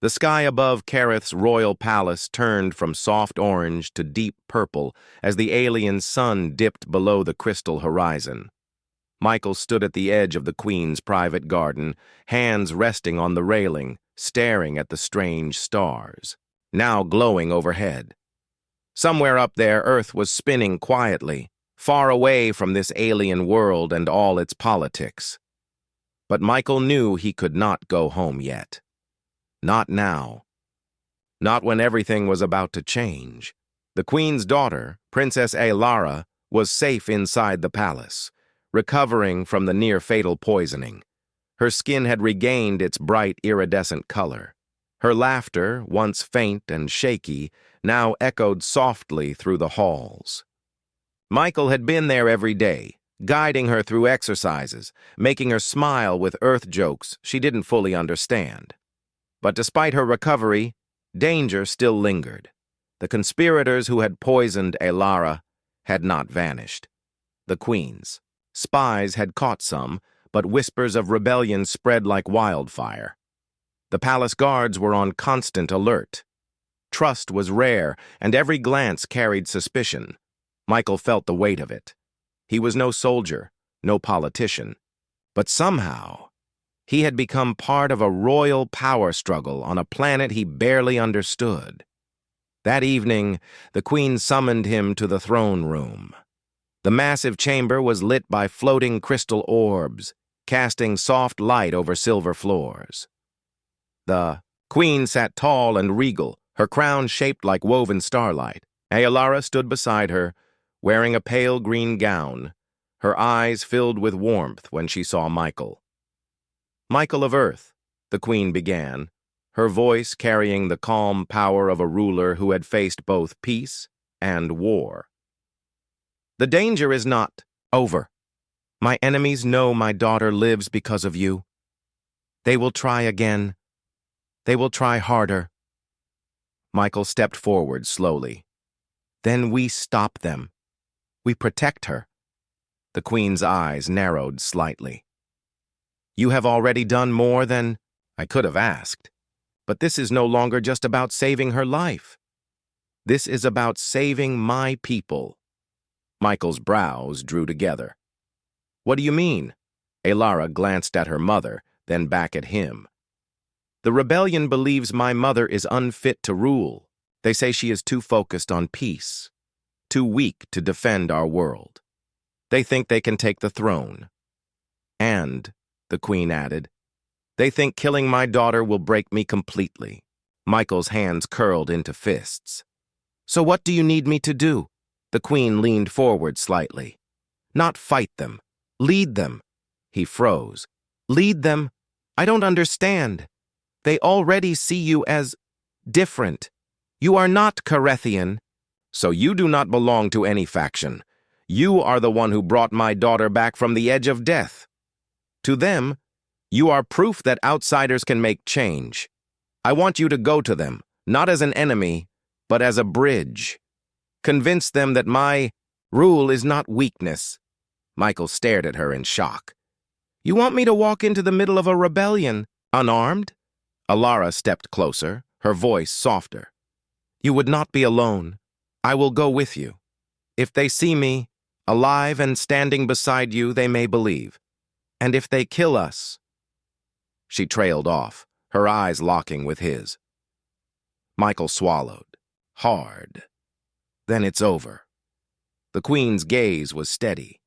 The sky above Kareth's royal palace turned from soft orange to deep purple as the alien sun dipped below the crystal horizon. Michael stood at the edge of the Queen's private garden, hands resting on the railing, staring at the strange stars, now glowing overhead. Somewhere up there, Earth was spinning quietly, far away from this alien world and all its politics. But Michael knew he could not go home yet. Not now. Not when everything was about to change. The Queen's daughter, Princess Alara, was safe inside the palace, recovering from the near-fatal poisoning. Her skin had regained its bright, iridescent color. Her laughter, once faint and shaky, now echoed softly through the halls. Michael had been there every day, guiding her through exercises, making her smile with Earth jokes she didn't fully understand. But despite her recovery, danger still lingered. The conspirators who had poisoned Alara had not vanished. The Queen's spies had caught some, but whispers of rebellion spread like wildfire. The palace guards were on constant alert. Trust was rare, and every glance carried suspicion. Michael felt the weight of it. He was no soldier, no politician, but somehow he had become part of a royal power struggle on a planet he barely understood. That evening, the Queen summoned him to the throne room. The massive chamber was lit by floating crystal orbs, casting soft light over silver floors. The Queen sat tall and regal, her crown shaped like woven starlight. Alara stood beside her, wearing a pale green gown, her eyes filled with warmth when she saw Michael. "Michael of Earth," the Queen began, her voice carrying the calm power of a ruler who had faced both peace and war. "The danger is not over. My enemies know my daughter lives because of you. They will try again. They will try harder." Michael stepped forward slowly. "Then we stop them. We protect her." The Queen's eyes narrowed slightly. "You have already done more than I could have asked. But this is no longer just about saving her life. This is about saving my people." Michael's brows drew together. "What do you mean?" Alara glanced at her mother, then back at him. "The rebellion believes my mother is unfit to rule. They say she is too focused on peace, too weak to defend our world. They think they can take the throne. And," the Queen added, "they think killing my daughter will break me completely." Michael's hands curled into fists. "So what do you need me to do?" The Queen leaned forward slightly. "Not fight them. Lead them." He froze. "Lead them? I don't understand. They already see you as different. You are not Carethian. So you do not belong to any faction. You are the one who brought my daughter back from the edge of death. To them, you are proof that outsiders can make change. I want you to go to them, not as an enemy, but as a bridge. Convince them that my rule is not weakness." Michael stared at her in shock. "You want me to walk into the middle of a rebellion, unarmed?" Alara stepped closer, her voice softer. "You would not be alone. I will go with you. If they see me, alive and standing beside you, they may believe. And if they kill us—" She trailed off, her eyes locking with his. Michael swallowed, hard. "Then it's over." The Queen's gaze was steady.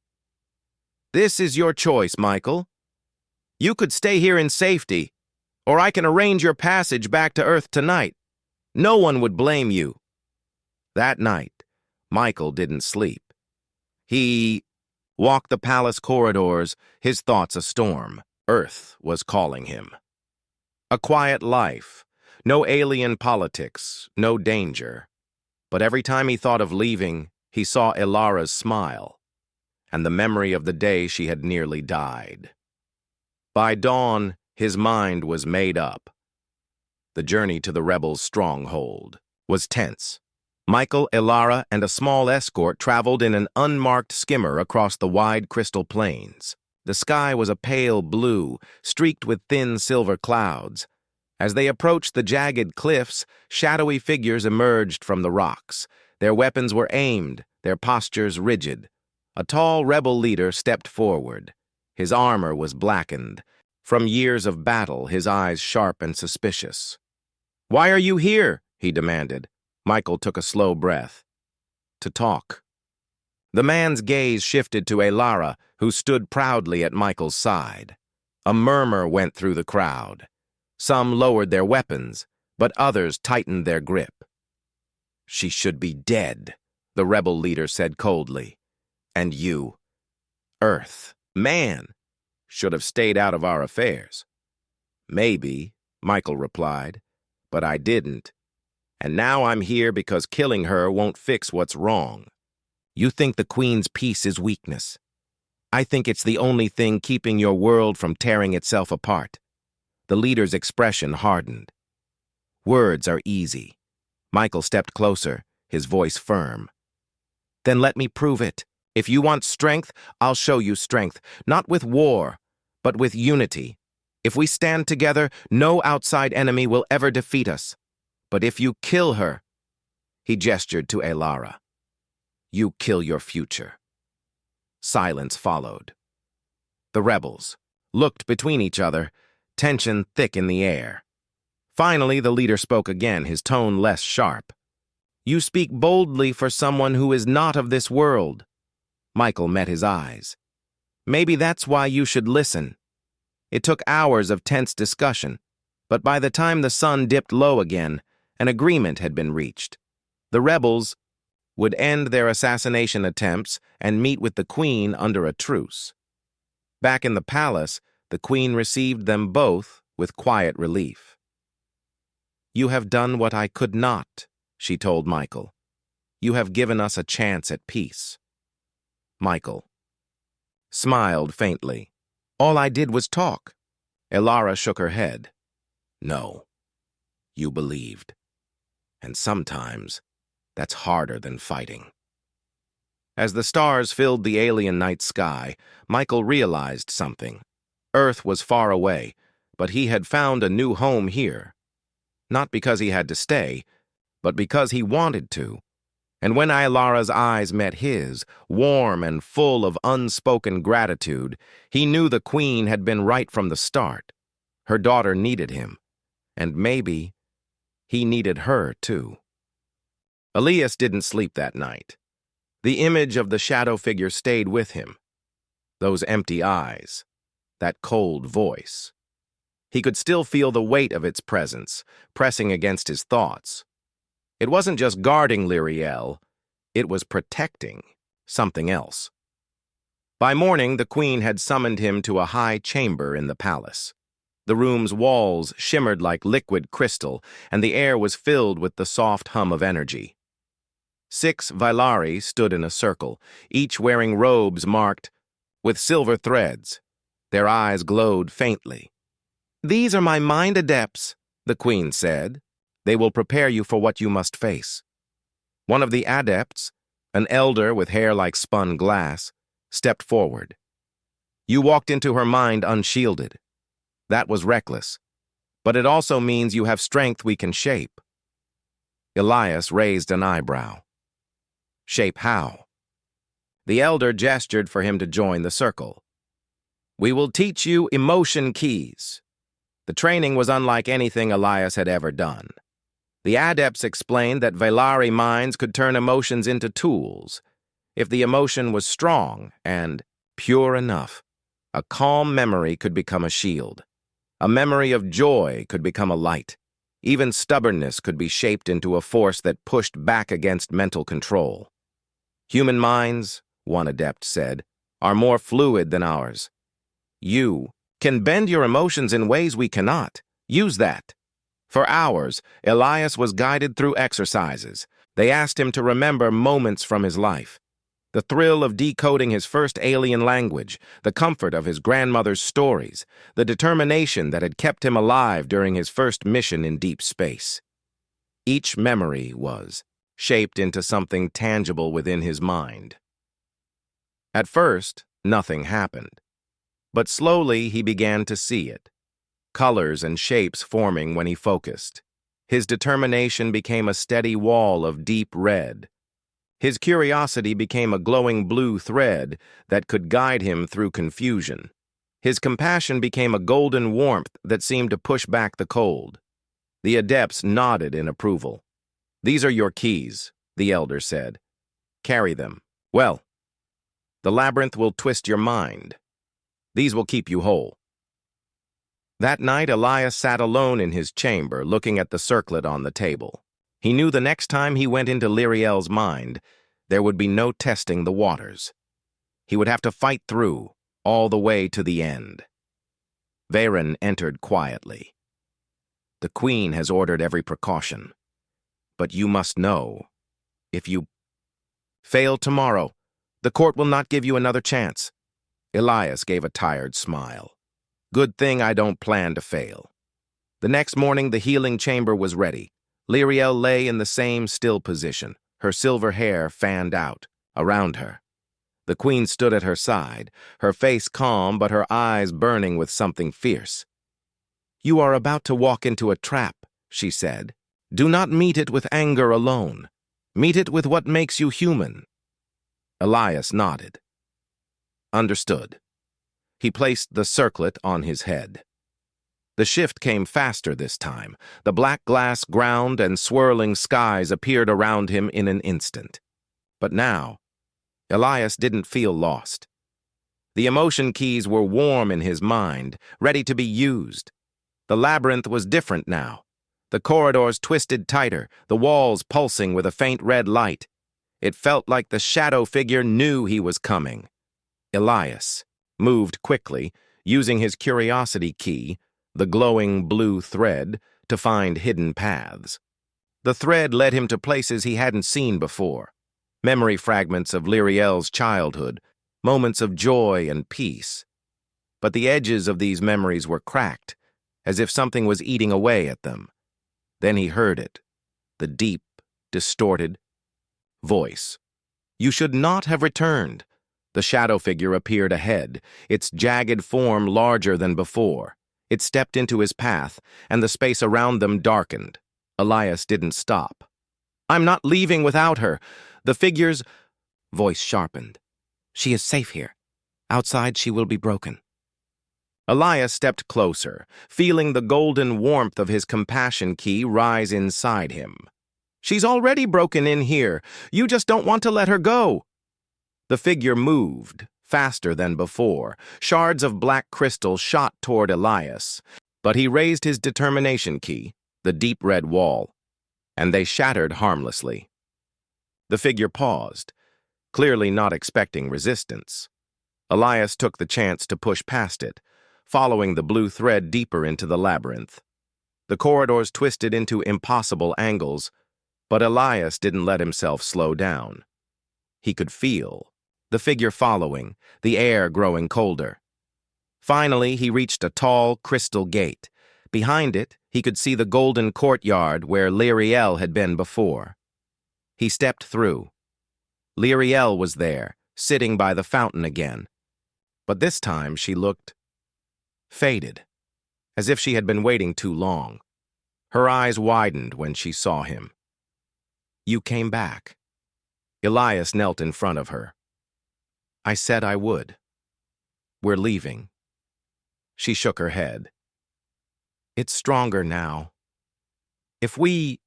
"This is your choice, Michael. You could stay here in safety, or I can arrange your passage back to Earth tonight. No one would blame you." That night, Michael didn't sleep. He walked the palace corridors, his thoughts a storm. Earth was calling him. A quiet life, no alien politics, no danger. But every time he thought of leaving, he saw Alara's smile, and the memory of the day she had nearly died. By dawn, his mind was made up. The journey to the rebels' stronghold was tense. Michael, Alara, and a small escort traveled in an unmarked skimmer across the wide crystal plains. The sky was a pale blue, streaked with thin silver clouds. As they approached the jagged cliffs, shadowy figures emerged from the rocks. Their weapons were aimed, their postures rigid. A tall rebel leader stepped forward. His armor was blackened. From years of battle, his eyes sharp and suspicious. "Why are you here?" he demanded. Michael took a slow breath. "To talk." The man's gaze shifted to Elara, who stood proudly at Michael's side. A murmur went through the crowd. Some lowered their weapons, but others tightened their grip. "She should be dead," the rebel leader said coldly. "And you, Earth, man, should have stayed out of our affairs." "Maybe," Michael replied, "but I didn't. And now I'm here because killing her won't fix what's wrong. You think the Queen's peace is weakness. I think it's the only thing keeping your world from tearing itself apart." The leader's expression hardened. "Words are easy." Michael stepped closer, his voice firm. "Then let me prove it. If you want strength, I'll show you strength, not with war, but with unity. If we stand together, no outside enemy will ever defeat us. But if you kill her," he gestured to Elara, "you kill your future." Silence followed. The rebels looked between each other, tension thick in the air. Finally, the leader spoke again, his tone less sharp. "You speak boldly for someone who is not of this world." Michael met his eyes. "Maybe that's why you should listen." It took hours of tense discussion, but by the time the sun dipped low again, an agreement had been reached. The rebels would end their assassination attempts and meet with the Queen under a truce. Back in the palace, the Queen received them both with quiet relief. "You have done what I could not," she told Michael. "You have given us a chance at peace." Michael smiled faintly. "All I did was talk." Elara shook her head. "No, you believed. And sometimes that's harder than fighting." As the stars filled the alien night sky, Michael realized something. Earth was far away, but he had found a new home here. Not because he had to stay, but because he wanted to. And when Ilara's eyes met his, warm and full of unspoken gratitude, he knew the Queen had been right from the start. Her daughter needed him, and maybe he needed her too. Elias didn't sleep that night. The image of the shadow figure stayed with him. Those empty eyes, that cold voice. He could still feel the weight of its presence, pressing against his thoughts. It wasn't just guarding Lyriel, it was protecting something else. By morning, the Queen had summoned him to a high chamber in the palace. The room's walls shimmered like liquid crystal, and the air was filled with the soft hum of energy. 6 Vailari stood in a circle, each wearing robes marked with silver threads. Their eyes glowed faintly. "These are my mind adepts," the Queen said. "They will prepare you for what you must face." One of the adepts, an elder with hair like spun glass, stepped forward. "You walked into her mind unshielded. That was reckless, but it also means you have strength we can shape." Elias raised an eyebrow. "Shape how?" The elder gestured for him to join the circle. "We will teach you emotion keys." The training was unlike anything Elias had ever done. The adepts explained that Vailari minds could turn emotions into tools. If the emotion was strong and pure enough, a calm memory could become a shield. A memory of joy could become a light. Even stubbornness could be shaped into a force that pushed back against mental control. "Human minds," one adept said, "are more fluid than ours. You can bend your emotions in ways we cannot. Use that." For hours, Elias was guided through exercises. They asked him to remember moments from his life. The thrill of decoding his first alien language, the comfort of his grandmother's stories, the determination that had kept him alive during his first mission in deep space. Each memory was shaped into something tangible within his mind. At first, nothing happened. But slowly he began to see it. colors and shapes forming when he focused. His determination became a steady wall of deep red. His curiosity became a glowing blue thread that could guide him through confusion. His compassion became a golden warmth that seemed to push back the cold. The adepts nodded in approval. "These are your keys," the elder said. "Carry them. Well, the labyrinth will twist your mind. These will keep you whole." That night, Elias sat alone in his chamber, looking at the circlet on the table. He knew the next time he went into Lyriel's mind, there would be no testing the waters. He would have to fight through, all the way to the end. Varen entered quietly. "The Queen has ordered every precaution. But you must know, if you fail tomorrow, the court will not give you another chance." Elias gave a tired smile. "Good thing I don't plan to fail." The next morning, the healing chamber was ready. Lyriel lay in the same still position, her silver hair fanned out around her. The Queen stood at her side, her face calm but her eyes burning with something fierce. "You are about to walk into a trap," she said. "Do not meet it with anger alone. Meet it with what makes you human." Elias nodded. "Understood." He placed the circlet on his head. The shift came faster this time. The black glass ground and swirling skies appeared around him in an instant. But now, Elias didn't feel lost. The emotion keys were warm in his mind, ready to be used. The labyrinth was different now. The corridors twisted tighter, the walls pulsing with a faint red light. It felt like the shadow figure knew he was coming. Elias moved quickly, using his curiosity key, the glowing blue thread, to find hidden paths. The thread led him to places he hadn't seen before. Memory fragments of Lyriel's childhood, moments of joy and peace. But the edges of these memories were cracked, as if something was eating away at them. Then he heard it, the deep, distorted voice. "You should not have returned." The shadow figure appeared ahead, its jagged form larger than before. It stepped into his path, and the space around them darkened. Elias didn't stop. "I'm not leaving without her." The figure's voice sharpened. "She is safe here. Outside she will be broken." Elias stepped closer, feeling the golden warmth of his compassion key rise inside him. "She's already broken in here. You just don't want to let her go." The figure moved, faster than before. Shards of black crystal shot toward Elias, but he raised his determination key, the deep red wall, and they shattered harmlessly. The figure paused, clearly not expecting resistance. Elias took the chance to push past it, following the blue thread deeper into the labyrinth. The corridors twisted into impossible angles, but Elias didn't let himself slow down. He could feel the figure following, the air growing colder. Finally, he reached a tall, crystal gate. Behind it, he could see the golden courtyard where Lyriel had been before. He stepped through. Lyriel was there, sitting by the fountain again. But this time she looked faded, as if she had been waiting too long. Her eyes widened when she saw him. "You came back." Elias knelt in front of her. "I said I would. We're leaving." She shook her head. "It's stronger now. If we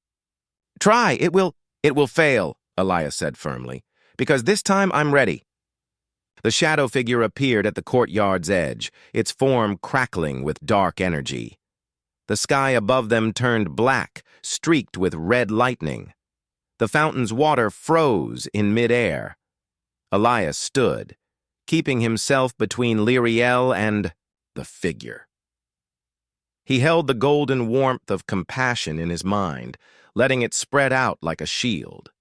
try, it will fail," Elias said firmly, "because this time I'm ready." The shadow figure appeared at the courtyard's edge, its form crackling with dark energy. The sky above them turned black, streaked with red lightning. The fountain's water froze in midair. Elias stood, keeping himself between Lyriel and the figure. He held the golden warmth of compassion in his mind, letting it spread out like a shield.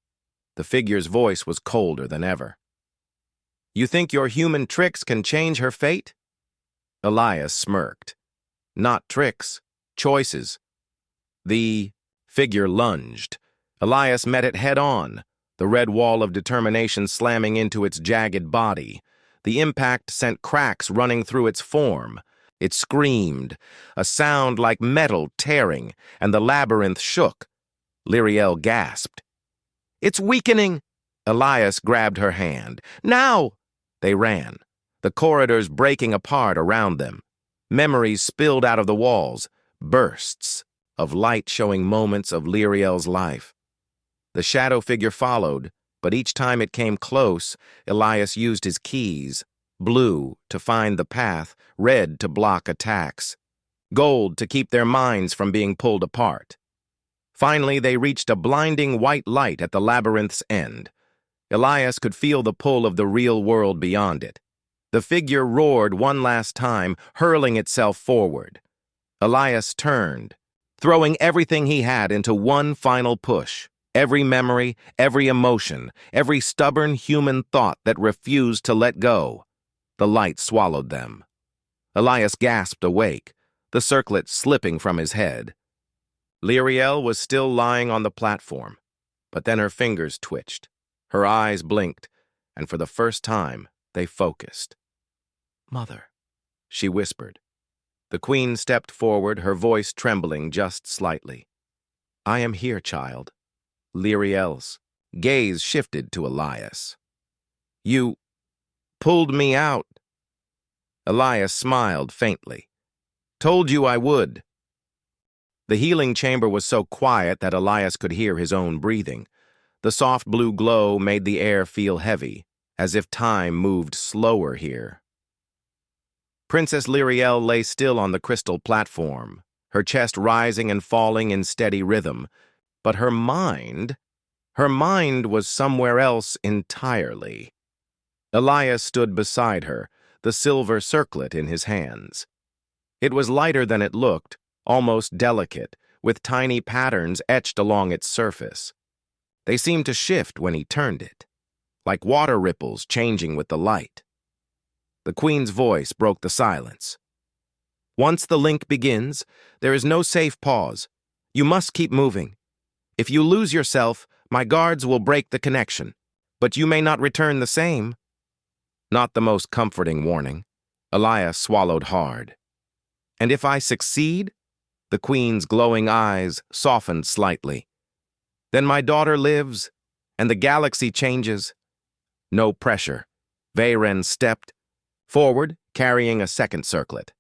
The figure's voice was colder than ever. "You think your human tricks can change her fate?" Elias smirked. "Not tricks, choices." The figure lunged. Elias met it head-on, the red wall of determination slamming into its jagged body. The impact sent cracks running through its form. It screamed, a sound like metal tearing, and the labyrinth shook. Lyriel gasped. "It's weakening!" Elias grabbed her hand. "Now!" They ran, the corridors breaking apart around them. Memories spilled out of the walls, bursts of light showing moments of Lyriel's life. The shadow figure followed, but each time it came close, Elias used his keys, blue to find the path, red to block attacks, gold to keep their minds from being pulled apart. Finally, they reached a blinding white light at the labyrinth's end. Elias could feel the pull of the real world beyond it. The figure roared one last time, hurling itself forward. Elias turned, throwing everything he had into one final push. Every memory, every emotion, every stubborn human thought that refused to let go. The light swallowed them. Elias gasped awake, the circlet slipping from his head. Lyriel was still lying on the platform, but then her fingers twitched. Her eyes blinked, and for the first time, they focused. "Mother," she whispered. The queen stepped forward, her voice trembling just slightly. "I am here, child." Lyriel's gaze shifted to Elias. "You pulled me out." Elias smiled faintly. "Told you I would." The healing chamber was so quiet that Elias could hear his own breathing. The soft blue glow made the air feel heavy, as if time moved slower here. Princess Lyriel lay still on the crystal platform, her chest rising and falling in steady rhythm, but her mind was somewhere else entirely. Elias stood beside her, the silver circlet in his hands. It was lighter than it looked, almost delicate, with tiny patterns etched along its surface. They seemed to shift when he turned it, like water ripples changing with the light. The queen's voice broke the silence. "Once the link begins, there is no safe pause. You must keep moving. If you lose yourself, my guards will break the connection, but you may not return the same." Not the most comforting warning. Elias swallowed hard. "And if I succeed?" The queen's glowing eyes softened slightly. "Then my daughter lives, and the galaxy changes." No pressure. Veyren stepped forward, carrying a second circlet.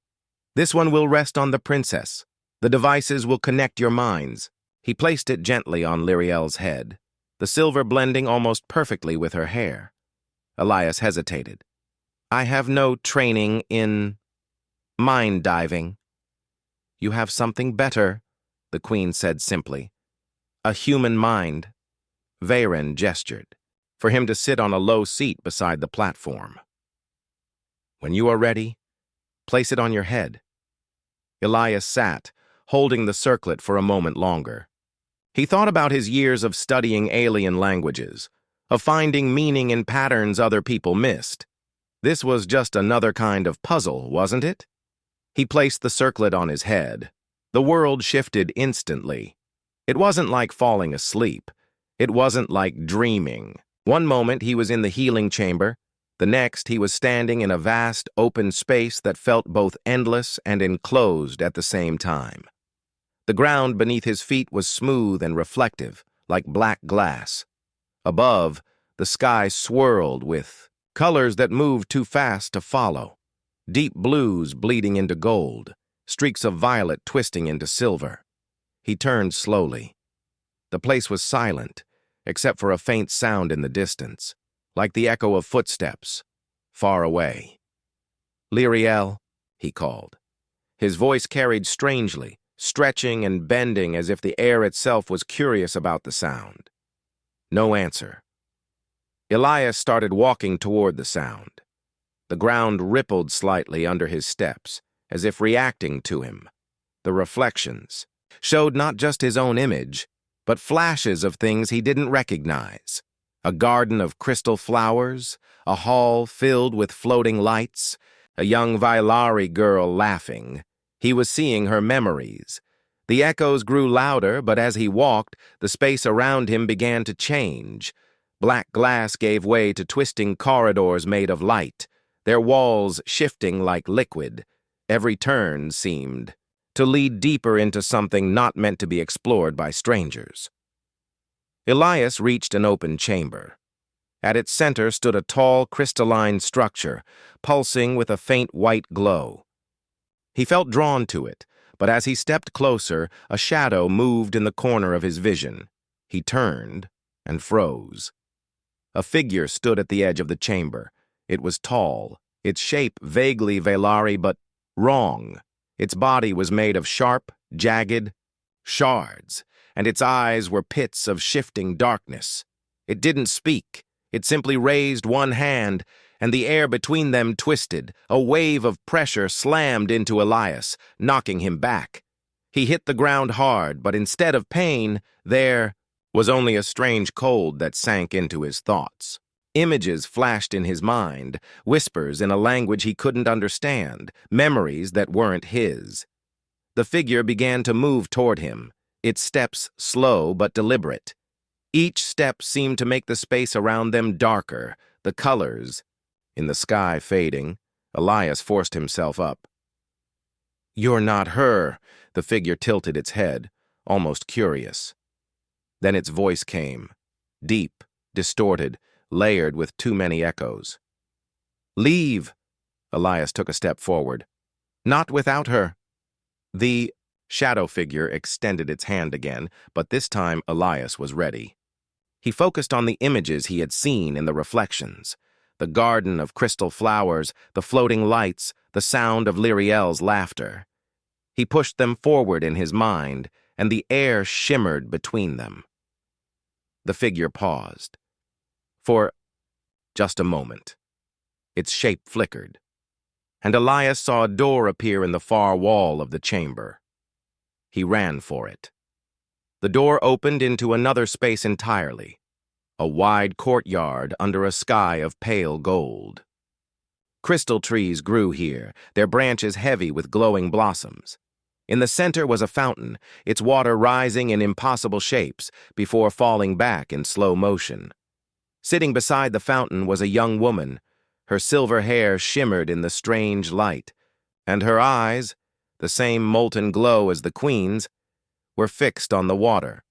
"This one will rest on the princess. The devices will connect your minds." He placed it gently on Lyriel's head, the silver blending almost perfectly with her hair. Elias hesitated. "I have no training in mind diving." "You have something better," the queen said simply. "A human mind." Veyren gestured, for him to sit on a low seat beside the platform. "When you are ready, place it on your head." Elias sat, holding the circlet for a moment longer. He thought about his years of studying alien languages, of finding meaning in patterns other people missed. This was just another kind of puzzle, wasn't it? He placed the circlet on his head. The world shifted instantly. It wasn't like falling asleep. It wasn't like dreaming. One moment he was in the healing chamber. The next he was standing in a vast, open space that felt both endless and enclosed at the same time. The ground beneath his feet was smooth and reflective, like black glass. Above, the sky swirled with colors that moved too fast to follow. Deep blues bleeding into gold, streaks of violet twisting into silver. He turned slowly. The place was silent, except for a faint sound in the distance, like the echo of footsteps, far away. "Lyriel," he called. His voice carried strangely, stretching and bending as if the air itself was curious about the sound. No answer. Elias started walking toward the sound. The ground rippled slightly under his steps, as if reacting to him. The reflections showed not just his own image, but flashes of things he didn't recognize. A garden of crystal flowers, a hall filled with floating lights, a young Vailari girl laughing. He was seeing her memories. The echoes grew louder, but as he walked, the space around him began to change. Black glass gave way to twisting corridors made of light, their walls shifting like liquid. Every turn seemed to lead deeper into something not meant to be explored by strangers. Elias reached an open chamber. At its center stood a tall, crystalline structure, pulsing with a faint white glow. He felt drawn to it, but as he stepped closer, a shadow moved in the corner of his vision. He turned and froze. A figure stood at the edge of the chamber. It was tall, its shape vaguely Velari, but wrong. Its body was made of sharp, jagged shards, and its eyes were pits of shifting darkness. It didn't speak. It simply raised one hand, and the air between them twisted. A wave of pressure slammed into Elias, knocking him back. He hit the ground hard, but instead of pain, there was only a strange cold that sank into his thoughts. Images flashed in his mind, whispers in a language he couldn't understand, memories that weren't his. The figure began to move toward him, its steps slow but deliberate. Each step seemed to make the space around them darker, the colors in the sky fading. Elias forced himself up. "You're not her," the figure tilted its head, almost curious. Then its voice came, deep, distorted, layered with too many echoes. "Leave!" Elias took a step forward. "Not without her." The shadow figure extended its hand again, but this time Elias was ready. He focused on the images he had seen in the reflections. The garden of crystal flowers, the floating lights, the sound of Lyriel's laughter. He pushed them forward in his mind, and the air shimmered between them. The figure paused. For just a moment. Its shape flickered, and Elias saw a door appear in the far wall of the chamber. He ran for it. The door opened into another space entirely, a wide courtyard under a sky of pale gold. Crystal trees grew here, their branches heavy with glowing blossoms. In the center was a fountain, its water rising in impossible shapes before falling back in slow motion. Sitting beside the fountain was a young woman. Her silver hair shimmered in the strange light, and her eyes, the same molten glow as the queen's, were fixed on the water.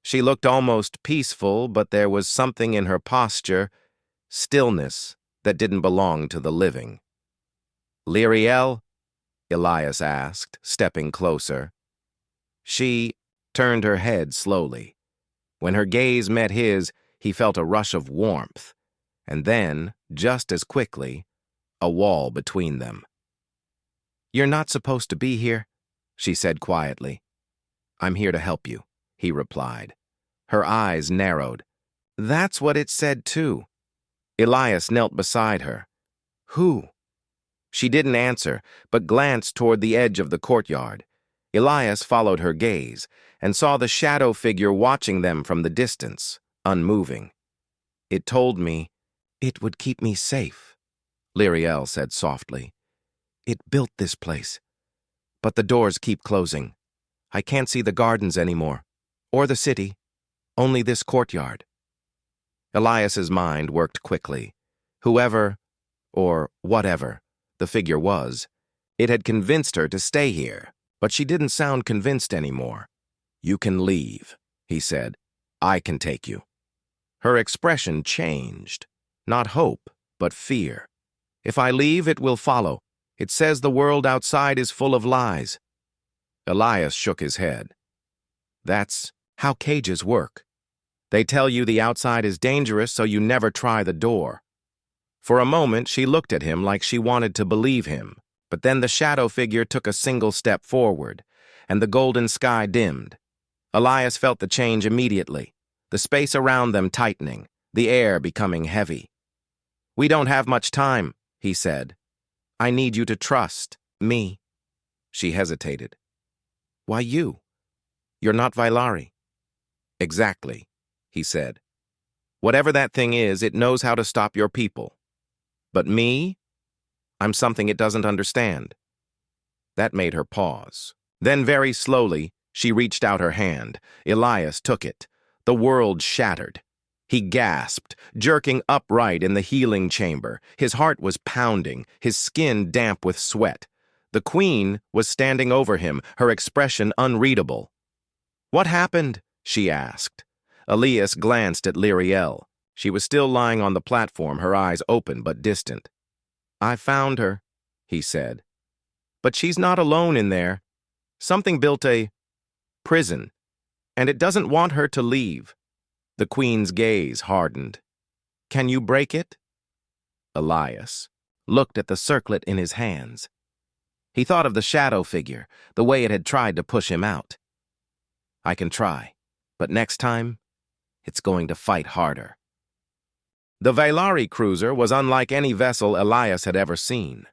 She looked almost peaceful, but there was something in her posture, stillness, that didn't belong to the living. "Lyriel?" Elias asked, stepping closer. She turned her head slowly. When her gaze met his, he felt a rush of warmth, and then, just as quickly, a wall between them. "You're not supposed to be here," she said quietly. "I'm here to help you," he replied. Her eyes narrowed. "That's what it said, too." Elias knelt beside her. "Who?" She didn't answer, but glanced toward the edge of the courtyard. Elias followed her gaze and saw the shadow figure watching them from the distance, unmoving. "It told me it would keep me safe," Lyriel said softly. "It built this place. But the doors keep closing. I can't see the gardens anymore, or the city, only this courtyard." Elias's mind worked quickly. Whoever, or whatever, the figure was, it had convinced her to stay here, but she didn't sound convinced anymore. "You can leave," he said. "I can take you." Her expression changed. Not hope, but fear. "If I leave, it will follow. It says the world outside is full of lies." Elias shook his head. "That's how cages work. They tell you the outside is dangerous, so you never try the door." For a moment, she looked at him like she wanted to believe him, but then the shadow figure took a single step forward, and the golden sky dimmed. Elias felt the change immediately, the space around them tightening, the air becoming heavy. "We don't have much time," he said. "I need you to trust me." She hesitated. "Why you? You're not Vailari." "Exactly," he said. "Whatever that thing is, it knows how to stop your people. But me? I'm something it doesn't understand." That made her pause. Then very slowly, she reached out her hand. Elias took it. The world shattered. He gasped, jerking upright in the healing chamber. His heart was pounding, his skin damp with sweat. The queen was standing over him, her expression unreadable. "What happened?" she asked. Elias glanced at Lyriel. She was still lying on the platform, her eyes open but distant. "I found her," he said. "But she's not alone in there. Something built a prison, and it doesn't want her to leave." The queen's gaze hardened. "Can you break it?" Elias looked at the circlet in his hands. He thought of the shadow figure, the way it had tried to push him out. "I can try, but next time, it's going to fight harder." The Vailari cruiser was unlike any vessel Elias had ever seen.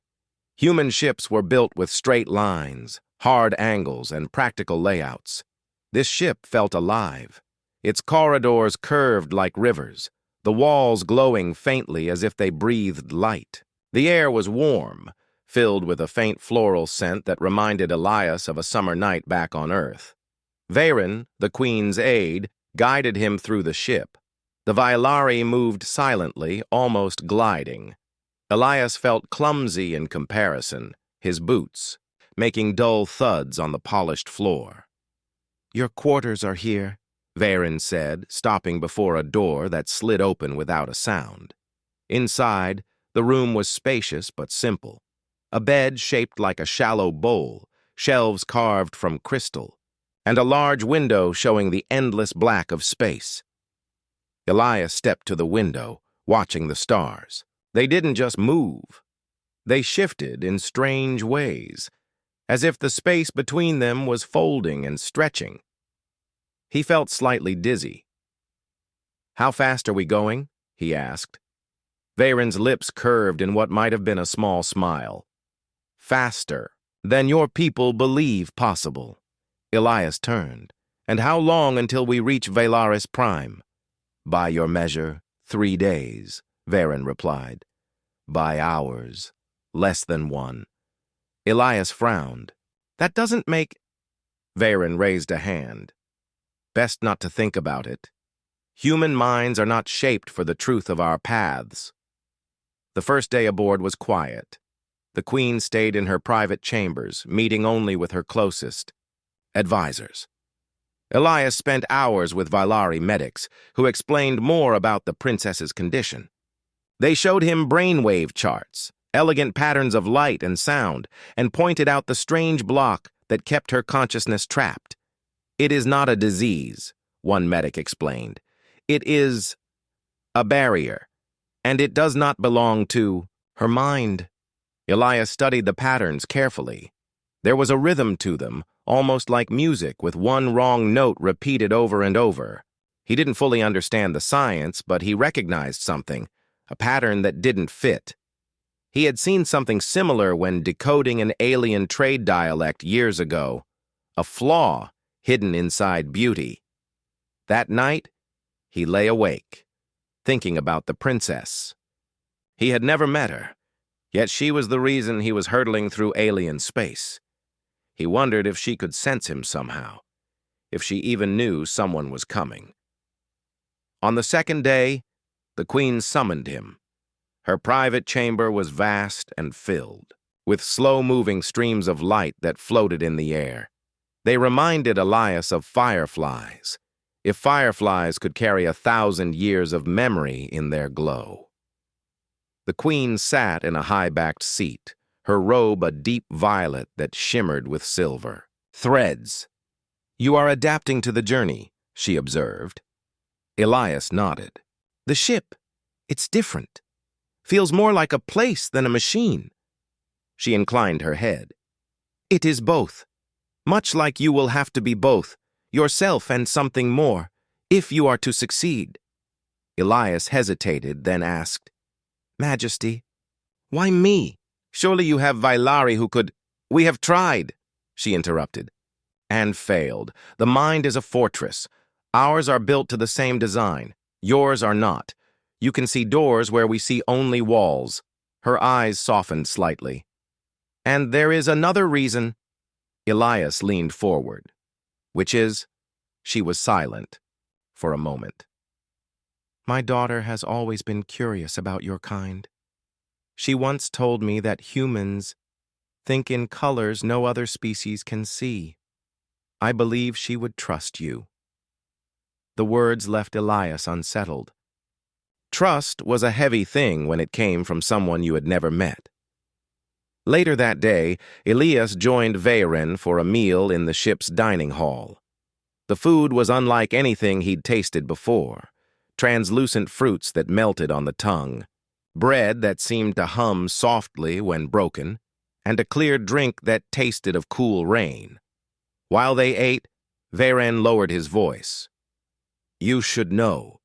Human ships were built with straight lines, hard angles, and practical layouts. This ship felt alive. Its corridors curved like rivers, the walls glowing faintly as if they breathed light. The air was warm, filled with a faint floral scent that reminded Elias of a summer night back on Earth. Veyron, the queen's aide, guided him through the ship. The Vailari moved silently, almost gliding. Elias felt clumsy in comparison, his boots making dull thuds on the polished floor. "Your quarters are here," Veyron said, stopping before a door that slid open without a sound. Inside, the room was spacious but simple. A bed shaped like a shallow bowl, shelves carved from crystal, and a large window showing the endless black of space. Elias stepped to the window, watching the stars. They didn't just move. They shifted in strange ways, as if the space between them was folding and stretching. He felt slightly dizzy. "How fast are we going?" he asked. Veyron's lips curved in what might have been a small smile. "Faster than your people believe possible." Elias turned. "And how long until we reach Valaris Prime?" "By your measure, 3 days," Veyron replied. "By ours, less than 1. Elias frowned. "That doesn't make—" Veyron raised a hand. "Best not to think about it. Human minds are not shaped for the truth of our paths." The first day aboard was quiet. The queen stayed in her private chambers, meeting only with her closest advisors. Elias spent hours with Vailari medics, who explained more about the princess's condition. They showed him brainwave charts, elegant patterns of light and sound, and pointed out the strange block that kept her consciousness trapped. "It is not a disease," one medic explained. "It is a barrier, and it does not belong to her mind." Elias studied the patterns carefully. There was a rhythm to them, almost like music with one wrong note repeated over and over. He didn't fully understand the science, but he recognized something, a pattern that didn't fit. He had seen something similar when decoding an alien trade dialect years ago, a flaw hidden inside beauty. That night, he lay awake, thinking about the princess. He had never met her, yet she was the reason he was hurtling through alien space. He wondered if she could sense him somehow, if she even knew someone was coming. On the second day, the queen summoned him. Her private chamber was vast and filled, with slow-moving streams of light that floated in the air. They reminded Elias of fireflies, if fireflies could carry 1,000 years of memory in their glow. The queen sat in a high-backed seat, her robe a deep violet that shimmered with silver threads. "You are adapting to the journey," she observed. Elias nodded. "The ship, it's different. Feels more like a place than a machine." She inclined her head. "It is both. Much like you will have to be both, yourself and something more, if you are to succeed." Elias hesitated, then asked, "Majesty, why me? Surely you have Vailari who could—" "We have tried," she interrupted, "and failed. The mind is a fortress. Ours are built to the same design. Yours are not. You can see doors where we see only walls." Her eyes softened slightly. "And there is another reason." Elias leaned forward. "Which is?" She was silent for a moment. "My daughter has always been curious about your kind. She once told me that humans Think in colors no other species can see. I believe she would trust you." The words left Elias unsettled. Trust was a heavy thing when it came from someone you had never met. Later that day, Elias joined Veyren for a meal in the ship's dining hall. The food was unlike anything he'd tasted before. Translucent fruits that melted on the tongue, bread that seemed to hum softly when broken, and a clear drink that tasted of cool rain. While they ate, Veyren lowered his voice. "You should know.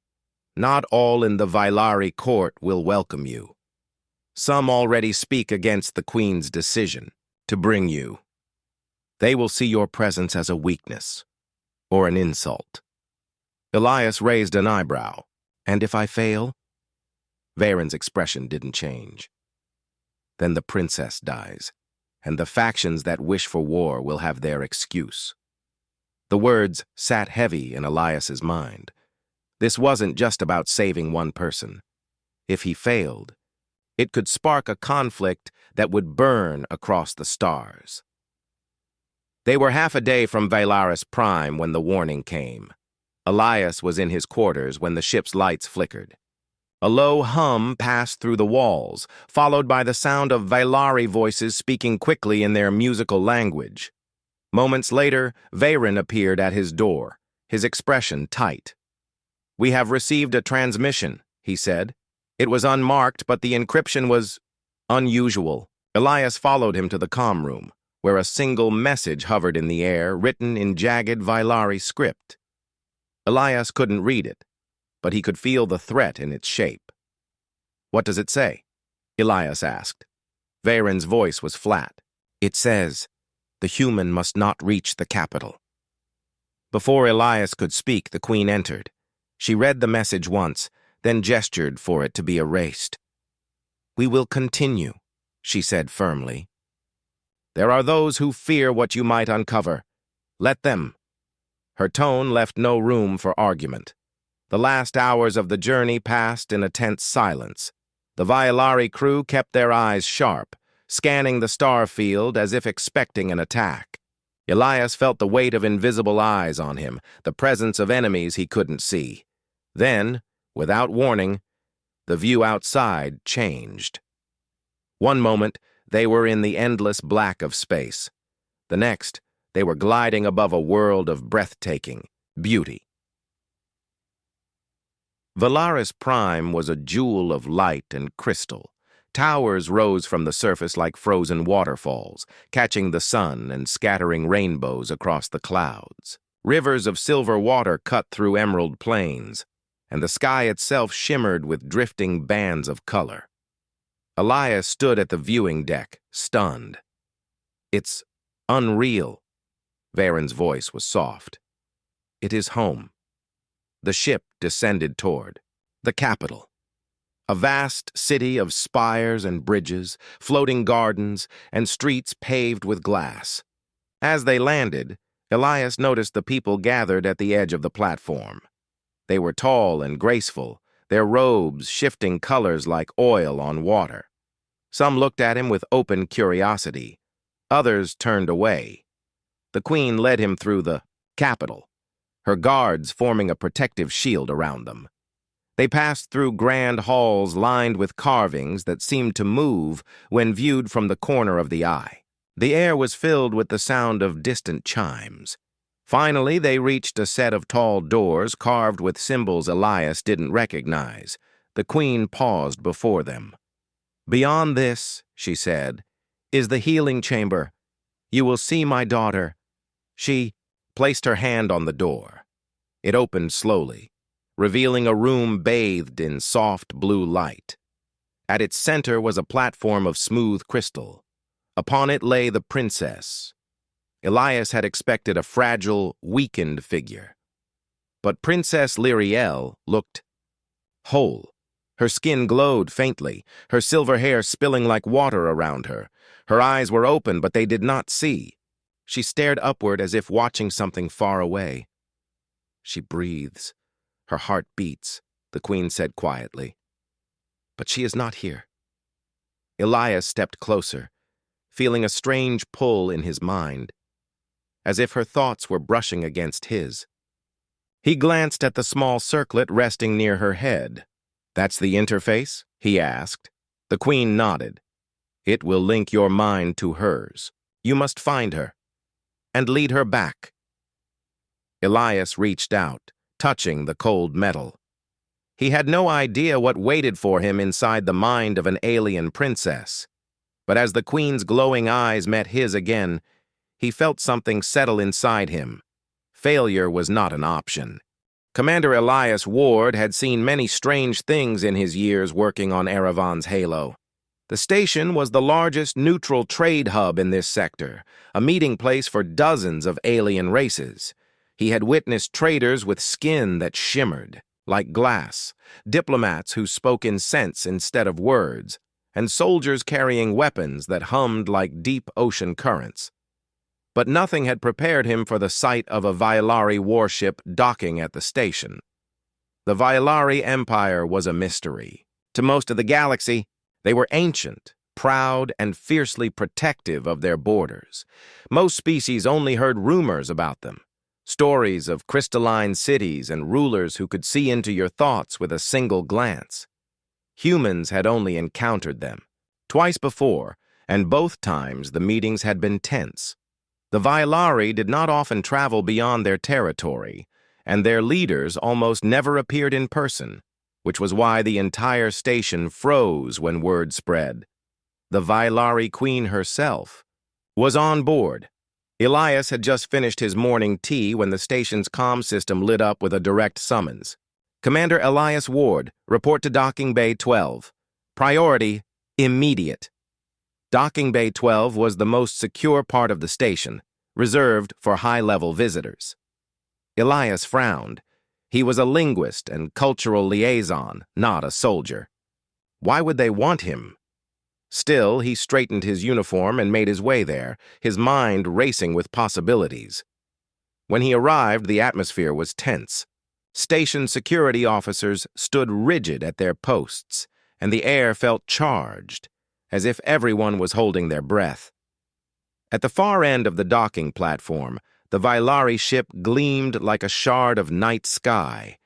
Not all in the Vailari court will welcome you. Some already speak against the Queen's decision to bring you. They will see your presence as a weakness or an insult." Elias raised an eyebrow. "And if I fail?" Veyron's expression didn't change. "Then the princess dies, and the factions that wish for war will have their excuse." The words sat heavy in Elias's mind. This wasn't just about saving one person. If he failed, it could spark a conflict that would burn across the stars. They were half a day from Valaris Prime when the warning came. Elias was in his quarters when the ship's lights flickered. A low hum passed through the walls, followed by the sound of Vailari voices speaking quickly in their musical language. Moments later, Veyron appeared at his door, his expression tight. "We have received a transmission," he said. It was unmarked, but the encryption was unusual. Elias followed him to the comm room, where a single message hovered in the air, written in jagged Vailari script. Elias couldn't read it, but he could feel the threat in its shape. "What does it say?" Elias asked. Veyron's voice was flat. "It says, the human must not reach the capital." Before Elias could speak, the Queen entered. She read the message once, then gestured for it to be erased. "We will continue," she said firmly. "There are those who fear what you might uncover. Let them." Her tone left no room for argument. The last hours of the journey passed in a tense silence. The Vailari crew kept their eyes sharp, scanning the star field as if expecting an attack. Elias felt the weight of invisible eyes on him, the presence of enemies he couldn't see. Then, without warning, the view outside changed. One moment, they were in the endless black of space. The next, they were gliding above a world of breathtaking beauty. Valaris Prime was a jewel of light and crystal. Towers rose from the surface like frozen waterfalls, catching the sun and scattering rainbows across the clouds. Rivers of silver water cut through emerald plains, and the sky itself shimmered with drifting bands of color. Elias stood at the viewing deck, stunned. "It's unreal." Veyron's voice was soft. "It is home." The ship descended toward the capital. A vast city of spires and bridges, floating gardens, and streets paved with glass. As they landed, Elias noticed the people gathered at the edge of the platform. They were tall and graceful, their robes shifting colors like oil on water. Some looked at him with open curiosity. Others turned away. The Queen led him through the capital, her guards forming a protective shield around them. They passed through grand halls lined with carvings that seemed to move when viewed from the corner of the eye. The air was filled with the sound of distant chimes. Finally, they reached a set of tall doors carved with symbols Elias didn't recognize. The Queen paused before them. "Beyond this," she said, "is the healing chamber. You will see my daughter." She placed her hand on the door. It opened slowly, revealing a room bathed in soft blue light. At its center was a platform of smooth crystal. Upon it lay the princess. Elias had expected a fragile, weakened figure. But Princess Lyriel looked whole. Her skin glowed faintly, her silver hair spilling like water around her. Her eyes were open, but they did not see. She stared upward as if watching something far away. "She breathes. Her heart beats," the Queen said quietly. "But she is not here." Elias stepped closer, feeling a strange pull in his mind, as if her thoughts were brushing against his. He glanced at the small circlet resting near her head. "That's the interface?" he asked. The Queen nodded. "It will link your mind to hers. You must find her and lead her back." Elias reached out, touching the cold metal. He had no idea what waited for him inside the mind of an alien princess. But as the Queen's glowing eyes met his again, he felt something settle inside him. Failure was not an option. Commander Elias Ward had seen many strange things in his years working on Erevan's Halo. The station was the largest neutral trade hub in this sector, a meeting place for dozens of alien races. He had witnessed traders with skin that shimmered, like glass, diplomats who spoke in sense instead of words, and soldiers carrying weapons that hummed like deep ocean currents. But nothing had prepared him for the sight of a Violari warship docking at the station. The Violari Empire was a mystery. To most of the galaxy, they were ancient, proud, and fiercely protective of their borders. Most species only heard rumors about them, stories of crystalline cities and rulers who could see into your thoughts with a single glance. Humans had only encountered them twice before, and both times the meetings had been tense. The Violari did not often travel beyond their territory, and their leaders almost never appeared in person, which was why the entire station froze when word spread. The Violari Queen herself was on board. Elias had just finished his morning tea when the station's comm system lit up with a direct summons. "Commander Elias Ward, report to Docking Bay 12. Priority, immediate." Docking Bay 12 was the most secure part of the station, reserved for high-level visitors. Elias frowned. He was a linguist and cultural liaison, not a soldier. Why would they want him? Still, he straightened his uniform and made his way there, his mind racing with possibilities. When he arrived, the atmosphere was tense. Station security officers stood rigid at their posts, and the air felt charged, as if everyone was holding their breath. At the far end of the docking platform, the Violari ship gleamed like a shard of night sky,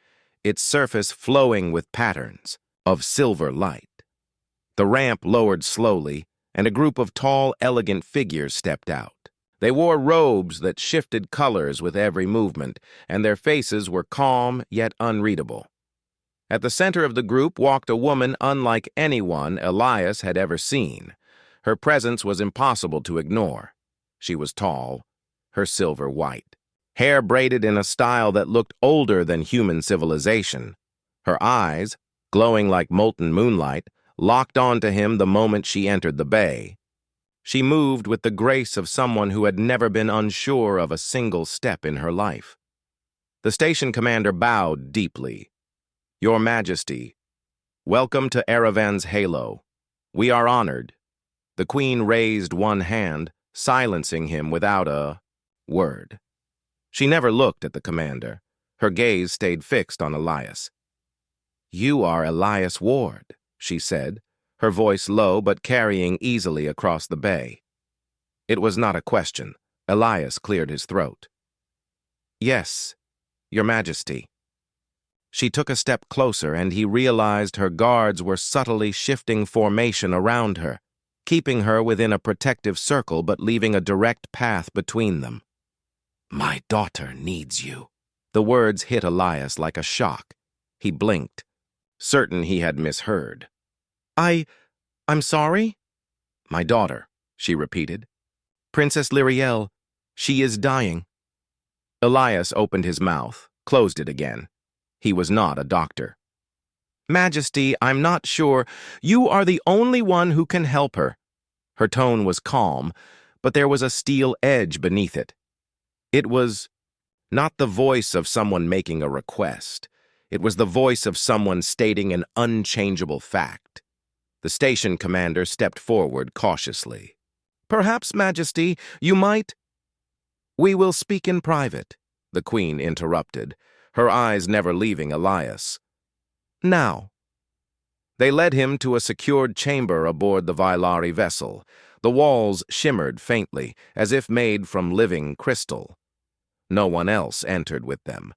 its surface flowing with patterns of silver light. The ramp lowered slowly, and a group of tall, elegant figures stepped out. They wore robes that shifted colors with every movement, and their faces were calm yet unreadable. At the center of the group walked a woman unlike anyone Elias had ever seen. Her presence was impossible to ignore. She was tall, her silver white, hair braided in a style that looked older than human civilization. Her eyes, glowing like molten moonlight, locked onto him the moment she entered the bay. She moved with the grace of someone who had never been unsure of a single step in her life. The station commander bowed deeply. "Your Majesty, welcome to Erevan's Halo. We are honored." The Queen raised one hand, silencing him without a word. She never looked at the commander. Her gaze stayed fixed on Elias. "You are Elias Ward," she said, her voice low but carrying easily across the bay. It was not a question. Elias cleared his throat. "Yes, Your Majesty." She took a step closer, and he realized her guards were subtly shifting formation around her, keeping her within a protective circle but leaving a direct path between them. "My daughter needs you." The words hit Elias like a shock. He blinked, certain he had misheard. I'm sorry?" "My daughter," she repeated. "Princess Lyriel, she is dying." Elias opened his mouth, closed it again. He was not a doctor. "Majesty, I'm not sure. You are the only one who can help her." Her tone was calm, but there was a steel edge beneath it. It was not the voice of someone making a request. It was the voice of someone stating an unchangeable fact. The station commander stepped forward cautiously. "Perhaps, Majesty, you might—" "We will speak in private," the Queen interrupted, her eyes never leaving Elias. "Now." They led him to a secured chamber aboard the Violari vessel. The walls shimmered faintly, as if made from living crystal. No one else entered with them,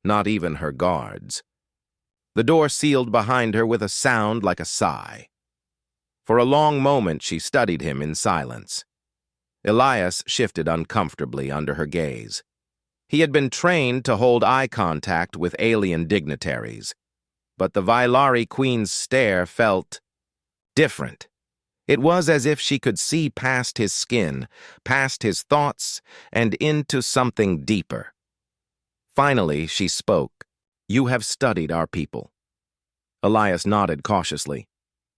not even her guards. The door sealed behind her with a sound like a sigh. For a long moment she studied him in silence. Elias shifted uncomfortably under her gaze. He had been trained to hold eye contact with alien dignitaries, but the Vailari Queen's stare felt different. It was as if she could see past his skin, past his thoughts, and into something deeper. Finally, she spoke. "You have studied our people." Elias nodded cautiously.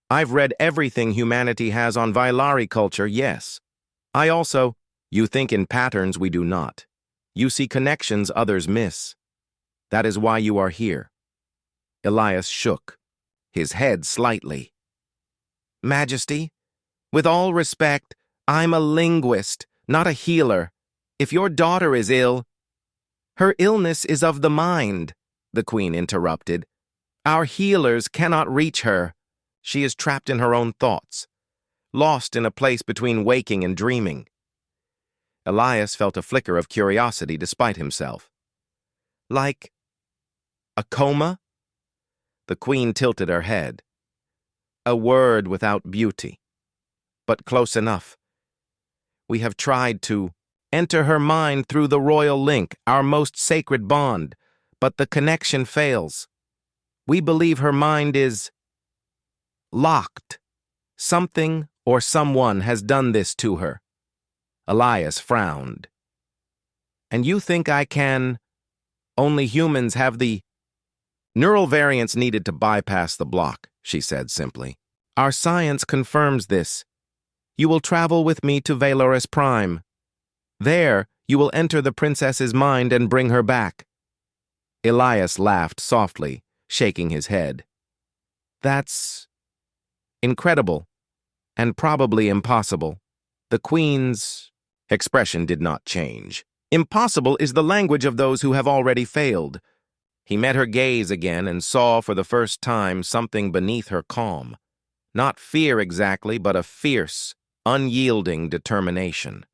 "I've read everything humanity has on Vailari culture, yes. I also, you think in patterns we do not. You see connections others miss. That is why you are here." Elias shook, his head slightly. "Majesty, with all respect, I'm a linguist, not a healer. If your daughter is ill—" "Her illness is of the mind," the Queen interrupted. "Our healers cannot reach her. She is trapped in her own thoughts, lost in a place between waking and dreaming." Elias felt a flicker of curiosity despite himself. "Like a coma?" The Queen tilted her head. "A word without beauty, but close enough. We have tried to enter her mind through the royal link, our most sacred bond, but the connection fails. We believe her mind is locked. Something or someone has done this to her." Elias frowned. "And you think I can— only humans have the—" "Neural variants needed to bypass the block," she said simply. "Our science confirms this. You will travel with me to Valoris Prime. There, you will enter the princess's mind and bring her back." Elias laughed softly, shaking his head. "That's incredible, and probably impossible." The Queen's expression did not change. "Impossible is the language of those who have already failed." He met her gaze again and saw for the first time something beneath her calm. Not fear exactly, but a fierce, unyielding determination.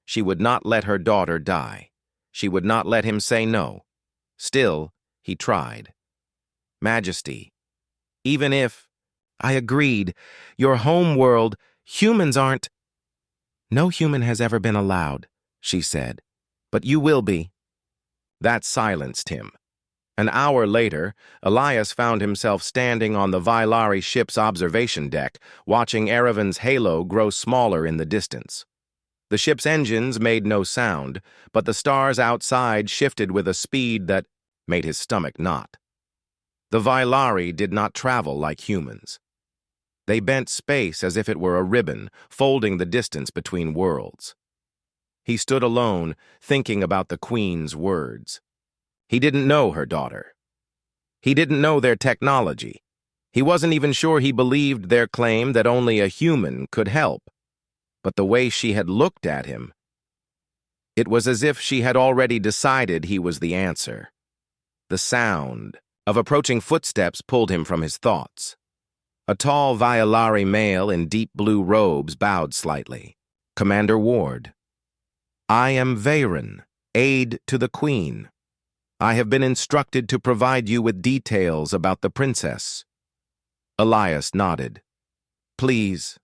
She would not let her daughter die. She would not let him say no. Still, he tried. "Majesty, even if—" "I agreed. Your home world, humans aren't—" "No human has ever been allowed," she said. "But you will be." That silenced him. An hour later, Elias found himself standing on the Vailari ship's observation deck, watching Erevan's halo grow smaller in the distance. The ship's engines made no sound, but the stars outside shifted with a speed that made his stomach knot. The Vailari did not travel like humans. They bent space as if it were a ribbon, folding the distance between worlds. He stood alone, thinking about the Queen's words. He didn't know her daughter. He didn't know their technology. He wasn't even sure he believed their claim that only a human could help. But the way she had looked at him, it was as if she had already decided he was the answer. The sound of approaching footsteps pulled him from his thoughts. A tall Vailari male in deep blue robes bowed slightly. "Commander Ward." "I am Veyron, aide to the Queen. I have been instructed to provide you with details about the princess." Elias nodded. "Please."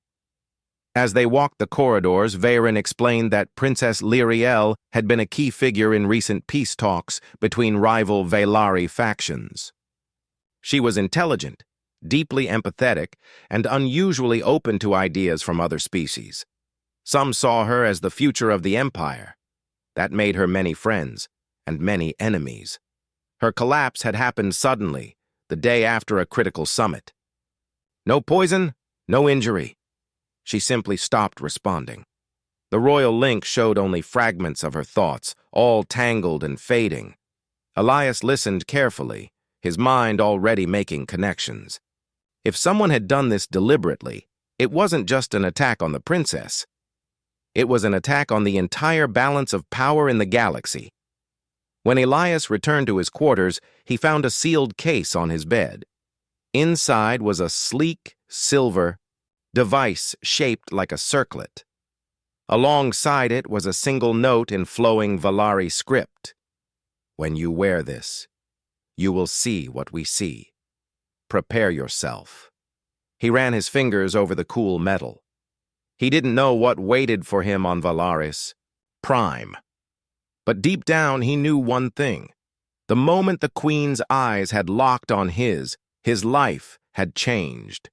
As they walked the corridors, Veyron explained that Princess Lyriel had been a key figure in recent peace talks between rival Vailari factions. She was intelligent, deeply empathetic, and unusually open to ideas from other species. Some saw her as the future of the Empire. That made her many friends and many enemies. Her collapse had happened suddenly, the day after a critical summit. No poison, no injury. She simply stopped responding. The royal link showed only fragments of her thoughts, all tangled and fading. Elias listened carefully, his mind already making connections. If someone had done this deliberately, it wasn't just an attack on the princess. It was an attack on the entire balance of power in the galaxy. When Elias returned to his quarters, he found a sealed case on his bed. Inside was a sleek, silver device shaped like a circlet. Alongside it was a single note in flowing Valari script. When you wear this, you will see what we see. Prepare yourself. He ran his fingers over the cool metal. He didn't know what waited for him on Valaris. Prime. But deep down he knew one thing. The moment the Queen's eyes had locked on his life had changed.